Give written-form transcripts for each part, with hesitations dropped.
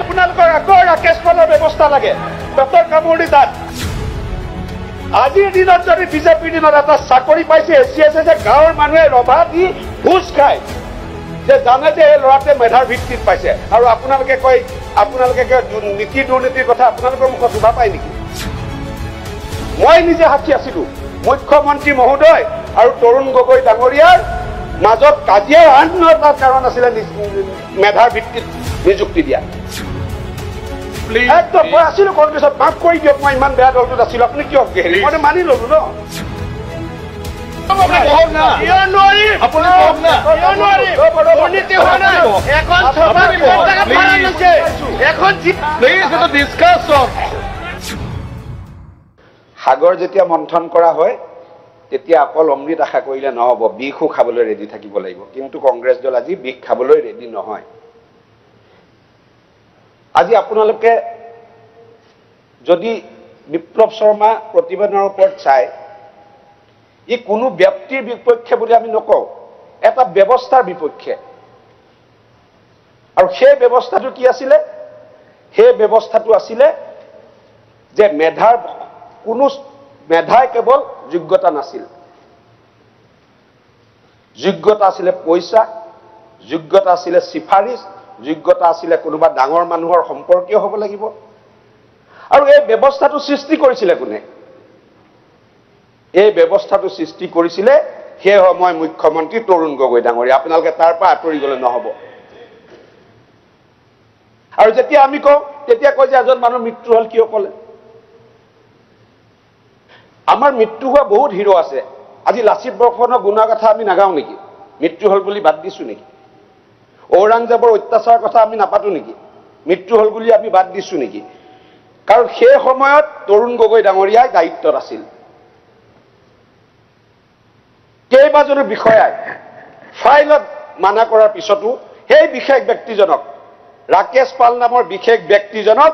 আপোনালোকৰ আকৌ ৰাকেশ পালৰ ব্যৱস্থা লাগে ডক্টৰ কামুৰি দাস আজিৰ দিনত যদি বিজেপিৰ দিনত এটা চাকৰি পাইছে এছিয়াছে যে গাঁৱৰ মানুহে ৰভা দি ভোজ খায় যে জানে যে এই ল'ৰাটোৱে মেধাৰ ভিত্তিত পাইছে আৰু আপোনালোকে কয় আপোনালোকে নীতি দুৰ্নীতিৰ কথা আপোনালোকৰ মুখত শুনা পায় নেকি মই নিজে সাক্ষী আছিলো মুখ্যমন্ত্ৰী মহোদয় আৰু তৰুণ গগৈ ডাঙৰীয়াৰ মাজত কাজিয়াৰ আন এটা কাৰণ আছিলে মেধাৰ ভিত্তিত নিযুক্তি দিয়া একদম মই আছিলো কংগ্ৰেছত মাফ কৰি দিয়ক মই ইমান বেয়া দলটোত আছিলো আপুনি কিয় মই মানি ললো ন সাগৰ যেতিয়া মন্থন কৰা হয় তেতিয়া অকল অমৃত আশা কৰিলে নহব বিষো খাবলৈ ৰেডি থাকিব লাগিব কিন্তু কংগ্ৰেছ দল আজি বিষ খাবলৈ ৰেডি নহয় আজি আপোনালোকে যদি বিপ্লৱ শৰ্মা প্ৰতিবেদনৰ ওপৰত চাই ই কোনো ব্যক্তিৰ বিপক্ষে বুলি আমি নকওঁ এটা ব্যৱস্থাৰ বিপক্ষে আৰু সেই ব্যৱস্থাটো কি আছিলে সেই ব্যৱস্থাটো আছিলে যে মেধাৰ কোনো মেধাই কেৱল যোগ্যতা নাছিল যোগ্যতা আছিলে পইচা যোগ্যতা আছিলে সিফাৰিশ যোগ্যতা আছিলে কোনোবা ডাঙৰ মানুহৰ সম্পৰ্কীয় হ'ব লাগিব আৰু এই ব্যৱস্থাটো সৃষ্টি কৰিছিলে কোনে এই ব্যৱস্থাটো সৃষ্টি কৰিছিলে সেই সময় মুখ্যমন্ত্ৰী তৰুণ গগৈ ডাঙৰীয়া আপোনালোকে তাৰ পৰা আঁতৰি গলে নহব আৰু যেতিয়া আমি কওঁ তেতিয়া কয় যে এজন মানুহ মৃত্যু হল কিয় কলে আমাৰ মৃত্যু হোৱা বহুত হিৰো আছে আজি লাচিত বৰফুকনৰ গুণগাথা আমি নাগাওঁ নেকি মৃত্যু হল বুলি বাদ দিছো নেকি ঔৰংজেবৰ অত্যাচাৰৰ কথা আমি নাপাতো নেকি মৃত্যু হল বুলি আমি বাদ দিছো নেকি কাৰণ সেই সময়ত তৰুণ গগৈ ডাঙৰীয়াই দায়িত্বত আছিল কেইবাজনো বিষয়াই ফাইলত মানা কৰাৰ পিছতো সেই বিশেষ ব্যক্তিজনক ৰাকেশ পাল নামৰ বিশেষ ব্যক্তিজনক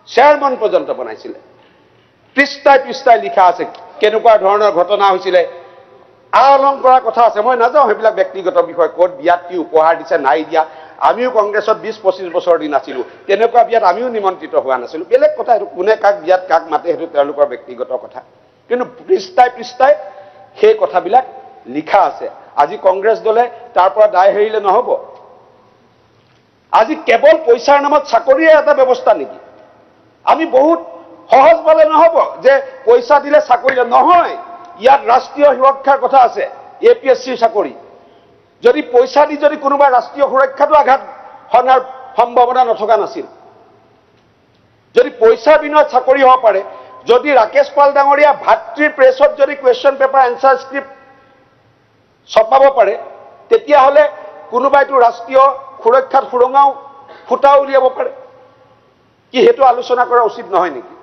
চেয়াৰমেন পৰ্যন্ত বনাইছিলে পৃষ্ঠাই পৃষ্ঠাই লিখা আছে কেনেকুৱা ধৰণৰ ঘটনা হৈছিলে আলংকাৰৰ কথা আছে মই নাযাওঁ সেইবিলাক ব্যক্তিগত বিষয় ক'ত বিয়াত কি উপহাৰ দিছে নাই দিয়া আমিও কংগ্ৰেছত 20-25 বছৰ দিন আছিলো তেনেকুৱা বিয়াত আমিও নিমন্ত্ৰিত হোৱা নাছিলো বেলেগ কথা এইটো কোনে কাক বিয়াত কাক মাতে সেইটো তেওঁলোকৰ ব্যক্তিগত কথা কিন্তু পৃষ্ঠাই পৃষ্ঠাই সেই কথাবিলাক লিখা আছে আজি কংগ্ৰেছ দলে তাৰ পৰা দায় হেৰিলে নহব আজি কেৱল পইচাৰ নামত চাকৰিয়ে এটা ব্যৱস্থা নেকি আমি বহুত সহজ বলে নহব যে পইচা দিলে চাকৰি নহয় ইয়াত ৰাষ্ট্ৰীয় সুৰক্ষাৰ কথা আছে এপিএসসি চাকৰি যদি পইচা দি যদি কোনোবা ৰাষ্ট্ৰীয় সুৰক্ষাটো আঘাত হনাৰ সম্ভাৱনা নথকা নাছিল যদি পইচা বিনত চাকৰি হ'ব পাৰে যদি ৰাকেশ পাল ডাঙৰীয়া ভাতৃ প্ৰেছত যদি কোৱেশ্চন পেপাৰ এনসাৰ স্ক্ৰিপ্ট ছপাব পাৰে তেতিয়া হলে কোনোবাইটো ৰাষ্ট্ৰীয় সুৰক্ষাত সুৰঙাও ফুটা উলিয়াব পাৰে কি হেতু আলোচনা কৰা উচিত নহয় নেকি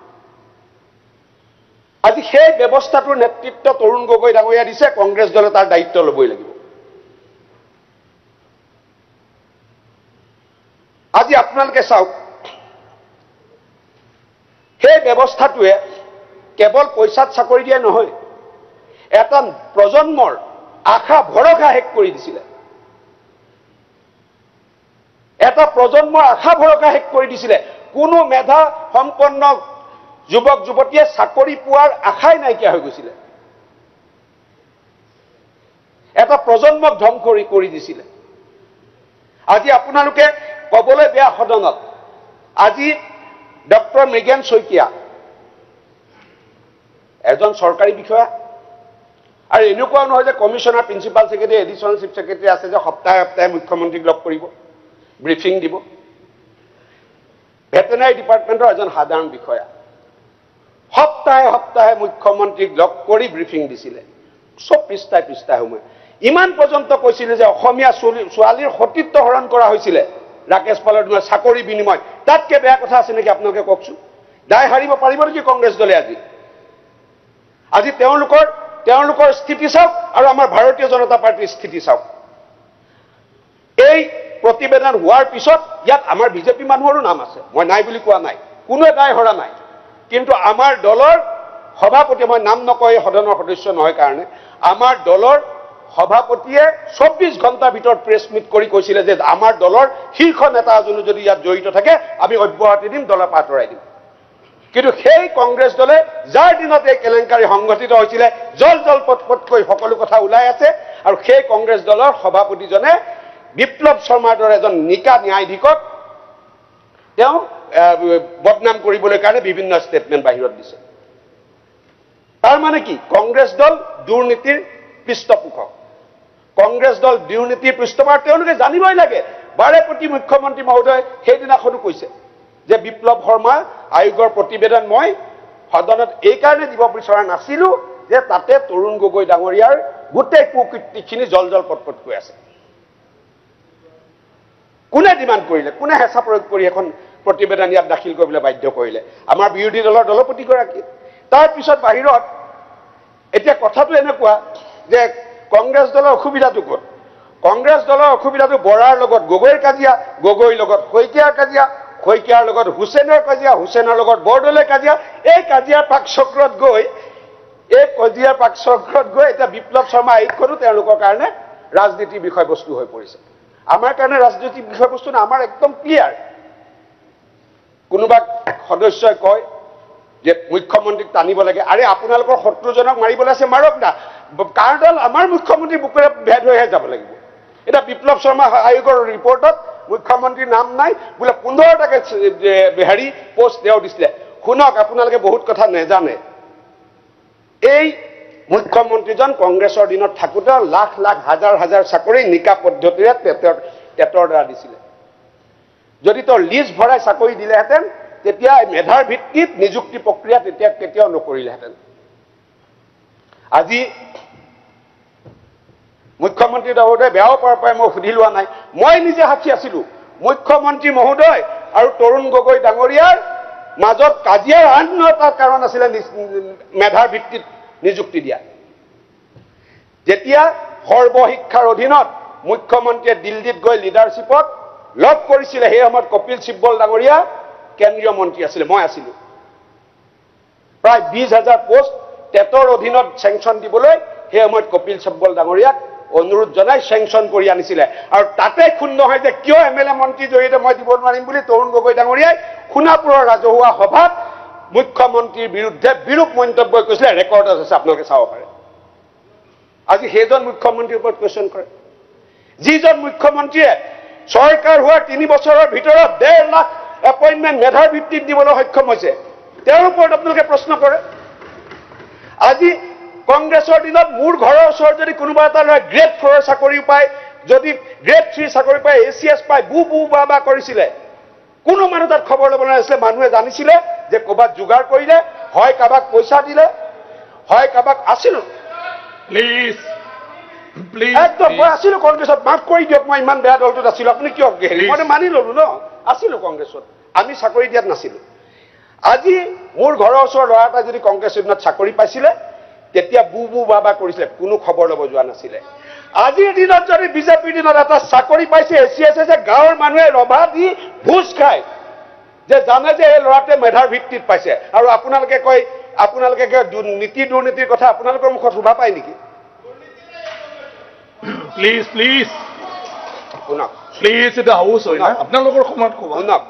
আজি সেই ব্যৱস্থাটোৰ নেতৃত্ব তৰুণ গগৈ ডাঙৰীয়া দিছে কংগ্ৰেছ দলে তাৰ দায়িত্ব লবই লাগিব আজি আপোনালোকে চাওক সেই ব্যৱস্থাটোৱে কেৱল পইচাত চাকৰি দিয়া নহয় এটা প্ৰজন্মৰ আশা ভৰসা শেষ কৰি দিছিলে এটা প্ৰজন্মৰ আশা ভৰসা শেষ কৰি দিছিলে কোনো মেধা সম্পন্ন যুৱক যুৱতীয়ে চাকৰি পোৱাৰ আশাই নাইকিয়া হৈ গৈছিলে এটা প্ৰজন্মক ধ্বংস কৰি দিছিলে আজি আপোনালোকে কবলৈ বেয়া সদনত আজি ডক্টৰ মৃগেন শইকীয়া এজন চৰকাৰী বিষয়া আৰু এনেকুৱা নহয় যে commissioner principal secretary additional chief secretary আছে যে সপ্তাহে সপ্তাহে মুখ্যমন্ত্ৰীক লগ কৰিব ব্ৰিফিং দিব ভেটেনাৰী ডিপাৰ্টমেণ্টৰ এজন সাধাৰণ বিষয়া সপ্তাহে সপ্তাহে মুখ্যমন্ত্ৰীক লগ কৰি ব্ৰিফিং দিছিলে সব পৃষ্ঠাই পৃষ্ঠাই সময় ইমান পৰ্যন্ত কৈছিলে যে অসমীয়া ছোৱালীৰ সতীত্ব হৰণ কৰা হৈছিলে ৰাকেশ পালৰ দিনৰ চাকৰি বিনিময় তাতকে বেয়া কথা আছে নেকি আপোনালোকে কওকচোন দায় হাৰিব পাৰিব নেকি কংগ্ৰেছ দলে আজি তেওঁলোকৰ স্থিতি চাওক আৰু আমাৰ ভাৰতীয় জনতা পাৰ্টিৰ স্থিতি চাওক এই প্ৰতিবেদন হোৱাৰ পিছত ইয়াত আমাৰ বিজেপি মানুহৰো নাম আছে মই নাই বুলি কোৱা নাই কোনোৱে দায় হৰা নাই কিন্তু আমাৰ দলৰ সভাপতি মই নাম নকয় সদনৰ সদস্য নহয় কাৰণে আমাৰ দলৰ সভাপতিয়ে 24 ঘণ্টাৰ ভিতৰত প্ৰেছ মিট কৰি কৈছিলে যে আমাৰ দলৰ শীৰ্ষ নেতা এজনো যদি ইয়াত জড়িত থাকে আমি অব্যাহতি দিম, দলৰ পৰা আঁতৰাই দিম। কিন্তু সেই কংগ্ৰেছ দলে যাৰ দিনত এই কেলেংকাৰী সংঘটিত হৈছিলে জল জল পটপটকৈ সকলো কথা ওলাই আছে, আৰু সেই কংগ্ৰেছ দলৰ সভাপতিজনে বিপ্লৱ শৰ্মাৰ দৰে এজন নিকা ন্যায়াধীশক তেওঁ বদনাম কৰিবলৈ কাৰণে বিভিন্ন ষ্টেটমেণ্ট বাহিৰত দিছে। তাৰ মানে কি? কংগ্ৰেছ দল দুৰ্নীতিৰ পৃষ্ঠপোষক, কংগ্ৰেছ দল দুৰ্নীতিৰ পৃষ্ঠপোষক। তেওঁলোকে জানিবই লাগে। বাৰে প্ৰতি মুখ্যমন্ত্ৰী মহোদয় সেইদিনাখনো কৈছে যে বিপ্লৱ শৰ্মা আয়োগৰ প্ৰতিবেদন মই সদনত এইকাৰণে দিব বিচৰা নাছিলো যে তাতে তৰুণ গগৈ ডাঙৰীয়াৰ গোটেই কুকীৰ্তিখিনি জল জল পটপটকৈ আছে। কোনে ডিমাণ্ড কৰিলে? কোনে হেঁচা প্ৰয়োগ কৰি এখন প্ৰতিবেদন ইয়াত দাখিল কৰিবলৈ বাধ্য কৰিলে? আমাৰ বিৰোধী দলৰ দলপতিগৰাকী। তাৰপিছত বাহিৰত এতিয়া কথাটো এনেকুৱা যে কংগ্ৰেছ দলৰ অসুবিধাটো ক'ত? কংগ্ৰেছ দলৰ অসুবিধাটো বৰাৰ লগত গগৈৰ কাজিয়া, গগৈৰ লগত শইকীয়াৰ কাজিয়া, শইকীয়াৰ লগত হুছেইনৰ কাজিয়া, হুছেইনৰ লগত বৰদলৈৰ কাজিয়া। এই কাজিয়াৰ পাকচক্ৰত গৈ এতিয়া বিপ্লৱ শৰ্মা আয়োগখনো তেওঁলোকৰ কাৰণে ৰাজনীতিৰ বিষয়বস্তু হৈ পৰিছে। আমাৰ কাৰণে ৰাজনীতিৰ বিষয়বস্তু নাই, আমাৰ একদম ক্লিয়াৰ। কোনোবা সদস্যই কয় যে মুখ্যমন্ত্ৰীক টানিব লাগে। আৰে আপোনালোকৰ শত্ৰুজনক মাৰিবলৈ আছে, মাৰক না। কাৰণডাল আমাৰ মুখ্যমন্ত্ৰীৰ বুকুৰে ভেদ হৈহে যাব লাগিব। এতিয়া বিপ্লৱ শৰ্মা আয়োগৰ ৰিপৰ্টত মুখ্যমন্ত্ৰীৰ নাম নাই বোলে, 15টাকে পোষ্ট তেওঁ দিছিলে। শুনক, আপোনালোকে বহুত কথা নেজানে। এই মুখ্যমন্ত্ৰীজন কংগ্ৰেছৰ দিনত থাকোঁতে লাখ লাখ হাজাৰ হাজাৰ চাকৰি নিকা পদ্ধতিৰে টেটৰ দ্বাৰা দিছিলে। যদি তেওঁ লিষ্ট ভৰাই চাকৰি দিলেহেঁতেন তেতিয়া মেধাৰ ভিত্তিত নিযুক্তি প্ৰক্ৰিয়া তেতিয়া কেতিয়াও নকৰিলেহেঁতেন। আজি মুখ্যমন্ত্ৰী ডাঙৰীয়াই বেয়াও পাৰ পাই মই সুধি লোৱা নাই। মই নিজে সাক্ষী আছিলো মুখ্যমন্ত্ৰী মহোদয় আৰু তৰুণ গগৈ ডাঙৰীয়াৰ মাজত কাজিয়াৰ অন্য এটা কাৰণ আছিলে মেধাৰ ভিত্তিত নিযুক্তি দিয়া। যেতিয়া সৰ্বশিক্ষাৰ অধীনত মুখ্যমন্ত্ৰীয়ে দিল্লীত গৈ লিডাৰশ্বিপক লগ কৰিছিলে, সেই সময়ত কপিল চিব্বল ডাঙৰীয়া কেন্দ্ৰীয় মন্ত্ৰী আছিলে, মই আছিলো। প্ৰায় 20,000 পোষ্ট টেটৰ অধীনত চেংচন দিবলৈ সেই সময়ত কপিল চিব্বল ডাঙৰীয়াক অনুৰোধ জনাই চেংচন কৰি আনিছিলে। আৰু তাতে ক্ষুণ্ণ হয় যে কিয় MLA মন্ত্ৰীৰ জৰিয়তে মই দিব নোৱাৰিম বুলি তৰুণ গগৈ ডাঙৰীয়াই সোণাপুৰৰ ৰাজহুৱা সভাত মুখ্যমন্ত্ৰীৰ বিৰুদ্ধে বিৰূপ মন্তব্য কৈছিলে। ৰেকৰ্ডত আছে, আপোনালোকে চাব পাৰে। আজি সেইজন মুখ্যমন্ত্ৰীৰ ওপৰত কুৱেশ্যন কৰে, যিজন মুখ্যমন্ত্ৰীয়ে চৰকাৰ হোৱাৰ 3 বছৰৰ ভিতৰত 1.5 লাখ এপইণ্টমেণ্ট মেধাৰ ভিত্তিত দিবলৈ সক্ষম হৈছে, তেওঁৰ ওপৰত আপোনালোকে প্ৰশ্ন কৰে। আজি কংগ্ৰেছৰ দিনত মোৰ ঘৰৰ ওচৰত যদি কোনোবা এটা ল'ৰাই গ্ৰেড 4 চাকৰি পায়, যদি গ্ৰেড 3 চাকৰি পায়, ACS পায়, বু বা কৰিছিলে, কোনো মানুহ তাত খবৰ ল'ব নাছিলে। মানুহে জানিছিলে যে ক'ৰবাত যোগাৰ কৰিলে, হয় কাৰোবাক পইচা দিলে, হয় কাৰোবাক আছিলো। একদম মই আছিলো কংগ্ৰেছত, মাফ কৰি দিয়ক, মই ইমান বেয়া দলটোত আছিলো, আপুনি কিয় মই মানি ললো ন, আছিলো কংগ্ৰেছত, আমি চাকৰি দিয়াত নাছিলো। আজি মোৰ ঘৰৰ ওচৰৰ ল'ৰা এটা যদি কংগ্ৰেছৰ দিনত চাকৰি পাইছিলে তেতিয়া বু বা কৰিছিলে, কোনো খবৰ ল'ব যোৱা নাছিলে। আজিৰ দিনত যদি বিজেপিৰ দিনত এটা চাকৰি পাইছে ACS যে গাঁৱৰ মানুহে ৰভা দি ভোজ খায় যে জানে যে এই ল'ৰাটোৱে মেধাৰ ভিত্তিত পাইছে। আৰু আপোনালোকে কয় নীতি দুৰ্নীতিৰ কথা আপোনালোকৰ মুখত শোভা পায় নেকি? প্লিজ শুনক, প্লিজ, এটা হাউচ হয় না, আপোনালোকৰ সময়ত ক'ব। শুনক,